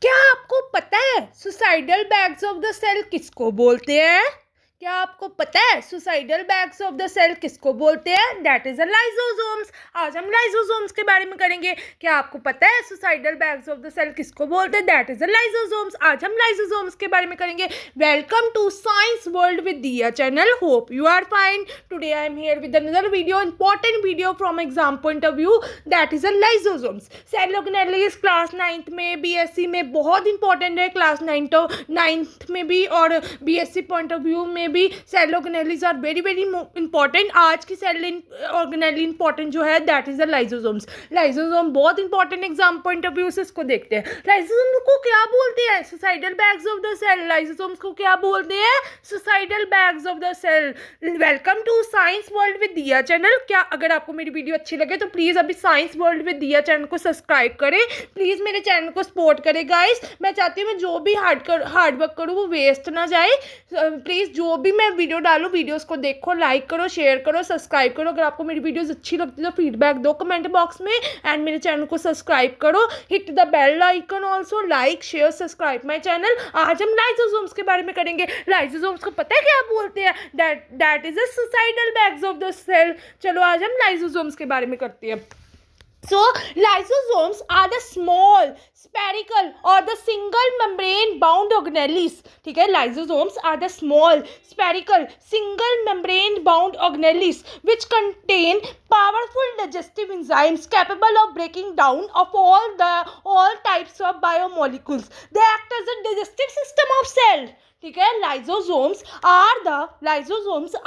क्या आपको पता है suicidal bags of the cell किसको बोलते हैं? क्या आपको पता है suicidal bags of the cell किसको बोलते हैं? That is a lysosomes. आज हम लाइसोसोम्स के बारे में करेंगे। क्या आपको पता है suicidal bags of the cell किसको बोलते हैं? That is a lysosomes. आज हम लाइसोसोम्स के बारे में करेंगे। Welcome to science world with Diya channel. Hope you are fine. Today I am here with another video, important video from exam point of view. That is a lysosomes. Cell organelles class 9th में, BSc में बहुत important है। Class 9th में भी और BSc point of view में भी cell organelles are very very important. आज की सेल ऑर्गेनेली इंपॉर्टेंट जो है that is the lysosomes. Lysosome बहुत important exam point of view से इसको देखते हैं। लाइसोसोम को क्या बोलते हैं? Suicidal bags of the cell. Lysosomes को क्या बोलते हैं? Suicidal bags of the cell. Welcome to science world with Diya channel. क्या अगर आपको मेरी वीडियो अच्छी लगे तो प्लीज अभी science world with Diya channel को सब्सक्राइब करें। प्लीज मेरे चैनल को सपोर्ट करें गाइस। मैं चाहती हूँ मैं जो भी हार्ड वर्क करूँ वो वेस्ट ना जाए। प्लीज जो भी मैं वीडियो डालूँ वीडियोस को देखो, लाइक करो, शेयर करो, सब्सक्राइब करो। अगर आपको मेरी वीडियोस अच्छी लगती है तो फीडबैक दो कमेंट बॉक्स में एंड मेरे चैनल को सब्सक्राइब करो। Hit the bell icon also. Like share subscribe my channel. आज हम लाइसोसोम्स के बारे में करेंगे। लाइसोसोम्स को पता है क्या बोलते हैं? That is a suicidal bags of the cell. चलो आज हम लाइसोसोम्स के बारे में करते हैं। So, lysosomes are the small, spherical or the single membrane bound organelles. ठीक है, lysosomes are the small, spherical, single membrane bound organelles which contain powerful digestive enzymes capable of breaking down of all types of biomolecules. They act as a digestive system of cell. ठीक है, lysosomes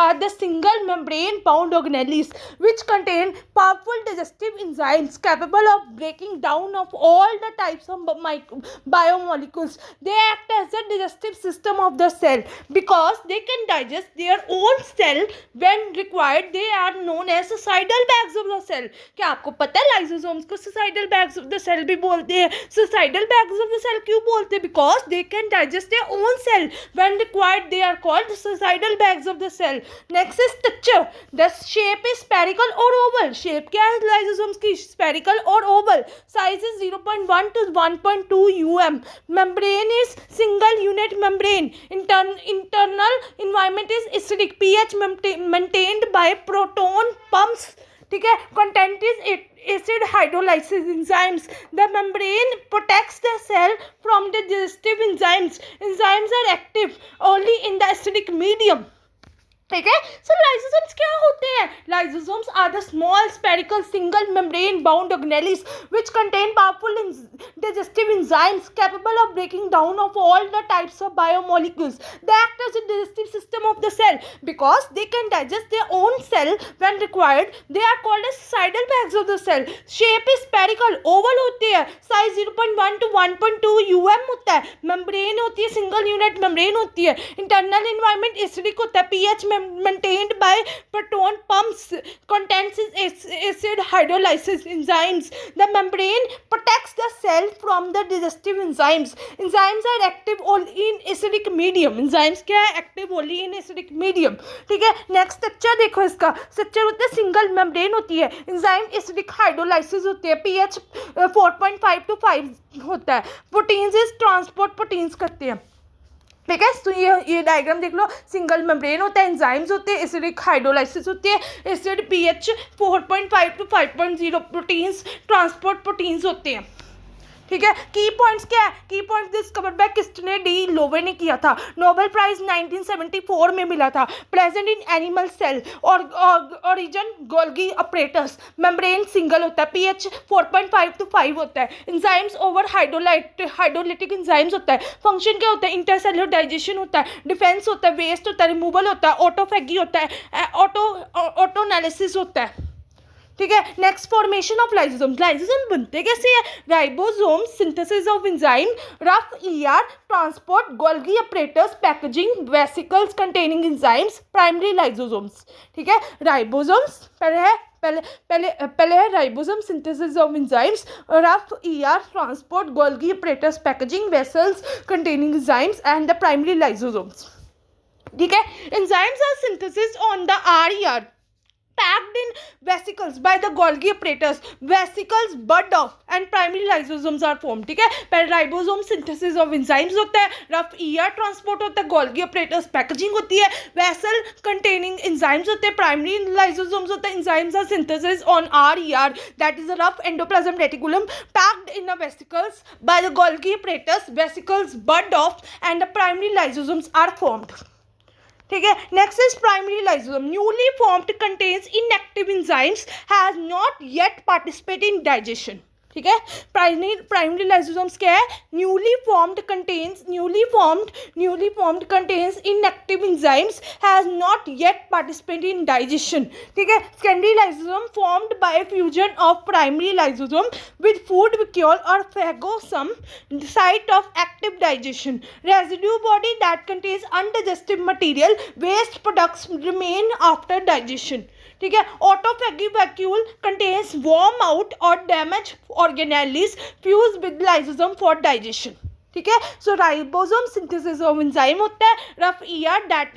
are the single membrane bound organelles which contain powerful digestive enzymes capable of breaking down of all the types of biomolecules. They act as a digestive system of the cell because they can digest their own cell when required. They are known as suicidal bags of the cell. क्या आपको पता है lysosomes को suicidal bags of the cell भी बोलते हैं? Suicidal bags of the cell क्यों बोलते हैं? Because they can digest their own cell when required. They are called suicidal bags of the cell. Next is structure. The shape is spherical or oval. Shape क्या है lysosomes की? Spherical or oval. Size is 0.1 to 1.2 um. Membrane is single unit membrane. Internal environment is acidic. pH maintained by proton pumps. ठीक है, content is acid hydrolysis enzymes. The membrane protects the cell from the digestive enzymes. Enzymes are active only in the acidic medium. ठीक है, सो lysosomes क्या होते हैं? Lysosomes are the small spherical single membrane bound organelles which contain powerful digestive enzymes capable of breaking down of all the types of biomolecules. They act as a digestive system of the cell because they can digest their own cell when required. They are called as suicidal bags of the cell. Shape is spherical, oval होती है. Size 0.1 to 1.2 um होता है. Membrane होती है, single unit membrane होती है. Internal environment acidic होता है. pH maintained by proton pumps. Contains acid hydrolysis enzymes. The membrane protects the cell from the digestive enzymes. Enzymes are active only in acidic medium. Enzymes क्या है? Active only in acidic medium. ठीक है, next structure देखो इसका। Structure होता है single membrane होती है. एंजाइम एसिडिक हाइड्रोलाइसिस होती है. पीएच 4.5 to 5 होता है. प्रोटीन्स इज ट्रांसपोर्ट प्रोटीन्स करते हैं. ठीक है, तो ये डायग्राम देख लो। सिंगल मेम्ब्रेन होता है, एंजाइम्स होते हैं, एसिडिक हाइड्रोलाइसिस होती है, acid pH 4.5 to 5.0, proteins transport proteins होते हैं. ठीक है, की पॉइंट्स क्या है? Key points discover by Christian de Duve ने किया था. नोबेल प्राइज 1974 में मिला था. प्रेजेंट इन एनिमल सेल और origin Golgi apparatus. Membrane single होता है. पीएच 4.5 to 5 होता है. एंजाइम्स ओवर हाइड्रोलिटिक एंजाइम्स होता है. फंक्शन क्या होता है? इंटरसेलुलर डाइजेशन होता है, डिफेंस होता है, वेस्ट होता है, रिमूवल होता है, ऑटोफेगी होता है, ऑटोनालिसिस होता है. ठीक है, next formation of lysosomes. Lysosome बनते कैसे हैं? Ribosome synthesis of enzyme, rough ER transport, Golgi apparatus, packaging, vesicles containing enzymes, primary lysosomes. ठीक है, राइबोसोम्स पहले है ribosome synthesis of enzymes, rough ER transport, Golgi apparatus, packaging, vessels containing enzymes and the primary lysosomes. ठीक है, enzymes are synthesis on the RER. packed in vesicles by the Golgi apparatus. Vesicles bud off and primary lysosomes are formed. ठीक है, पहले ribosome synthesis of enzymes होता है, rough ER transport होता है, Golgi apparatus packaging होती है, vessel containing enzymes होते हैं, प्राइमरी लाइसोसोम्स होते हैं, enzymes are synthesis on RER, that is a rough endoplasm reticulum packed in the vesicles by the Golgi apparatus. Vesicles bud off and the primary lysosomes are formed. ठीक है, next is primary lysosome. Newly formed contains inactive enzymes has not yet participate in digestion. ठीक है, primary lysosomes क्या है? Newly formed contains inactive enzymes has not yet participate in digestion. ठीक है, secondary lysosome formed by fusion of primary lysosome with food vacuole और phagosome site of active digestion. Residue body that contains undigestive material waste products remain after digestion. ठीक है, autophagy vacuole contains worn out और damage organelles fuse with lysosome for digestion. ठीक है, सो ribosome synthesis of enzyme होता है, rough ER that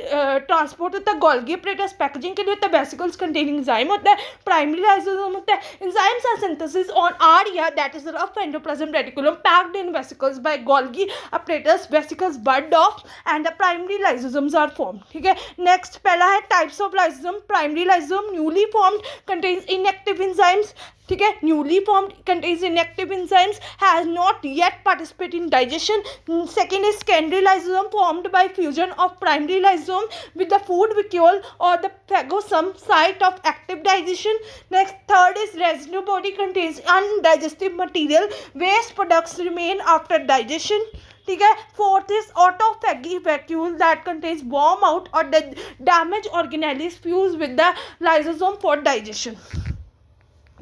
transport होता है, Golgi apparatus packaging के लिए होता है, वेसिकल्स कंटेनिंग एंजाइम होता है, प्राइमरी लाइसोसोम होता है, enzymes are synthesis on RER that is rough endoplasm reticulum packed in vesicles by Golgi apparatus. Vesicles bud off and the primary lysosomes are formed. ठीक है, नेक्स्ट पहला है types of lysosome. Primary lysosome newly formed contains inactive enzymes. ठीक है, newly formed contains inactive enzymes has not yet participate in digestion. Second is secondary lysosome formed by fusion of primary lysosome with the food vacuole और the phagosome site of active digestion. Next third is residue body contains undigestive material waste products remain after digestion. ठीक है, fourth is autophagy vacuole that contains worn out और damage organelles fuse with the lysosome for digestion.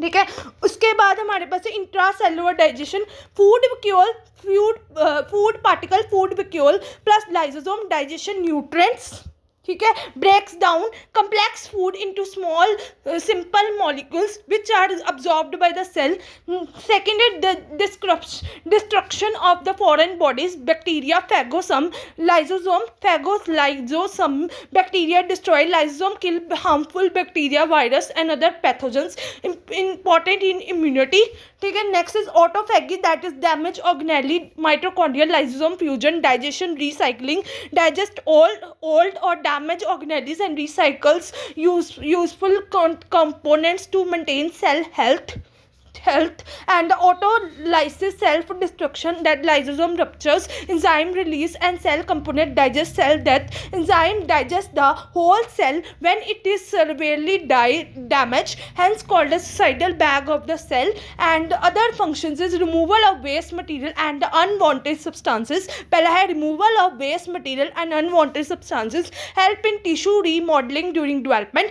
ठीक है, उसके बाद हमारे पास है intracellular digestion. Food vacuole food particle food vacuole plus lysosome digestion nutrients. ठीक है, breaks down complex food into small simple molecules which are absorbed by the cell. Second is the destruction of the foreign bodies, bacteria, phagosome, lysosome, bacteria destroy lysosome, kill harmful bacteria, virus and other pathogens important in immunity. ठीक है, next is autophagy that is damage organelle, mitochondrial lysosome fusion, digestion, recycling, digest old or damaged organelles and recycles useful components to maintain cell health. And autolysis, self destruction, that lysosome ruptures, enzyme release and cell component digest, cell death. Enzyme digest the whole cell when it is severely damaged, hence called as suicidal bag of the cell. And other functions is removal of waste material and unwanted substances. पहला है removal of waste material and unwanted substances, help in tissue remodeling during development,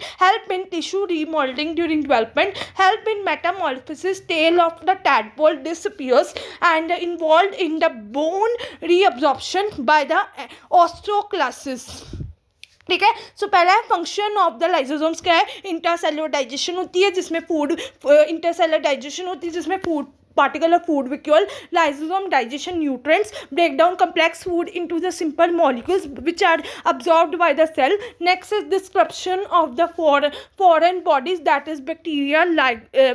help in metamorphosis, tail of the tadpole disappears and involved in the bone reabsorption by the osteoclasts. ठीक है, सो पहला है function of the lysosomes क्या है? Intercellular digestion होती है जिसमें intercellular digestion होती है जिसमें food particle of food vacuole, lysosome digestion nutrients, break down complex food into the simple molecules which are absorbed by the cell. Next is disruption of the foreign bodies, that is bacteria,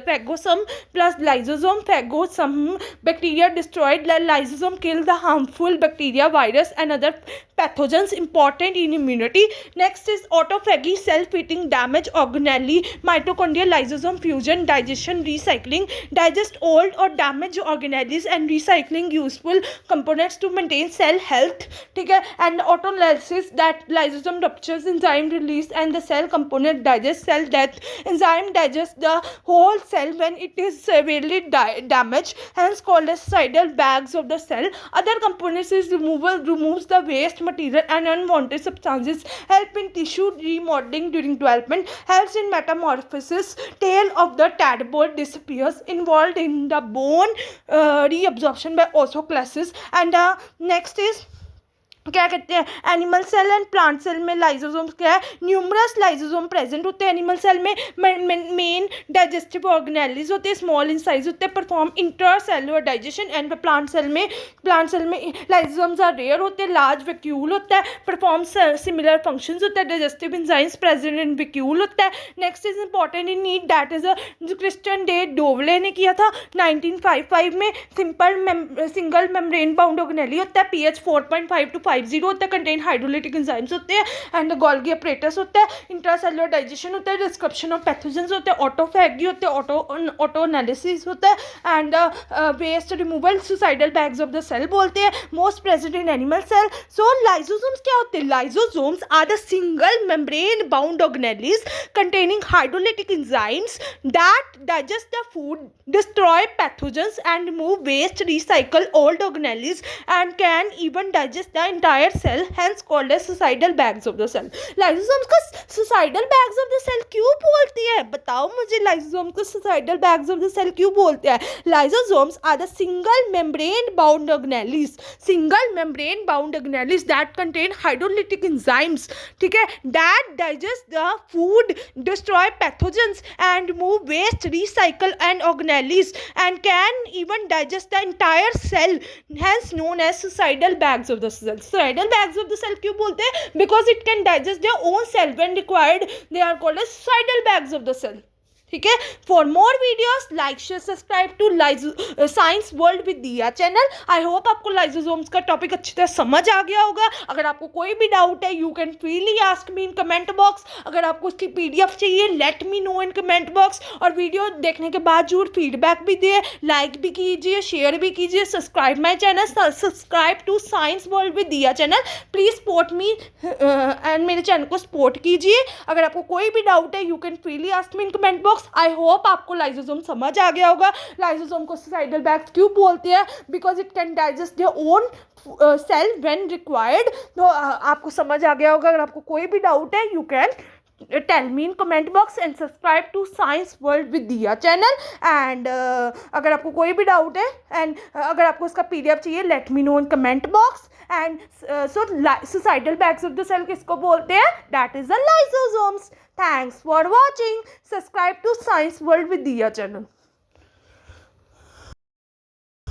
phagosome plus lysosome. Phagosome bacteria destroyed, lysosome kill the harmful bacteria, virus and other pathogens important in immunity. Next is autophagy, self-eating, damage organelle, mitochondrial, lysosome fusion, digestion, recycling, digest old or damaged organelles and recycling useful components to maintain cell health. ठीक है, and autolysis, that lysosome ruptures, enzyme release and the cell component digest, cell death. Enzyme digest the whole cell when it is severely damaged, hence called as suicidal bags of the cell. Other components is removes the waste material and unwanted substances, help in tissue remodeling during development, helps in metamorphosis, tail of the tadpole disappears, involved in the bone reabsorption by osteoclasts. And next is क्या कहते हैं, animal cell and plant cell में lysosomes क्या है, numerous lysosome present होते हैं animal cell में, main digestive organelles होते हैं, स्मॉल इन साइज होते हैं, perform intracellular digestion, and plant cell में लाइजोसोम्स आर रेयर होते हैं, लार्ज वैक्यूल होता है, परफॉर्म सिमिलर फंक्शंस होता है, digestive enzymes present in vacuole होता है। Next is important in need, that is जो क्रिस्टियन डे डोवले ने किया था 1955 में, सिंगल मेम्ब्रेन बाउंड ऑर्गेनेली होता है, pH 4.5 to 50 होता है, कंटेन हाइड्रोलिटिक एंजाइम्स होते हैं, एंड गोल्गी अपरेटस होता है, इंट्रासेलुलर डाइजेशन होता है, डिस्क्रिप्शन ऑफ पैथोजेंस होते हैं, ऑटोफैगी होते हैं, ऑटो एनालिसिस होता है, and waste removal, suicidal bags of the cell बोलते हैं, most present in animal cell. So lysosomes क्या होते हैं, lysosomes are the single membrane bound organelles containing hydrolytic enzymes that digest the food, destroy pathogens and remove waste, recycle old organelles and can even digest the entire cell, hence called as suicidal bags of the cell। Lysosomes को suicidal bags of the cell क्यों बोलती है, बताओ मुझे, lysosomes को suicidal bags of the cell क्यों बोलते हैं। Lysosomes are the single membrane bound organelles that contain hydrolytic enzymes, ठीक है, that digest the food, destroy pathogens and remove waste, recycle and organelles and can even digest the entire cell, hence known as suicidal bags of the cell। suicidal bags of the cell क्यों बोलते हैं, because it can digest their own cell when required, they are called as suicidal bags of the cell, ठीक है। For more videos like share subscribe to science world with Diya channel. I hope आपको lysosomes का topic अच्छी तरह समझ आ गया होगा। अगर आपको कोई भी डाउट है, you can freely ask me in comment box. अगर आपको उसकी PDF चाहिए, let me know in comment box. और वीडियो देखने के बाद जरूर फीडबैक भी दिए, लाइक भी कीजिए, शेयर भी कीजिए, subscribe my channel, subscribe to science world with Diya channel. Please support me and मेरे चैनल को सपोर्ट कीजिए। अगर आपको कोई भी डाउट है, you can freely ask me in comment box. I hope आपको लाइजोसोम समझ आ गया होगा। लाइजोसोम को सुसाइडल बैग्स क्यों बोलते हैं, because it can digest their own cell when required. तो आपको समझ आ गया होगा। अगर आपको कोई भी डाउट है, you can tell me in comment box and subscribe to science world with दिया चैनल। एंड अगर आपको कोई भी डाउट है एंड अगर आपको उसका PDF चाहिए, let me know in comment box. And so suicidal bags of the cell किसको बोलते हैं, that is the lysosomes. Thanks for watching, subscribe to science world with Diya channel.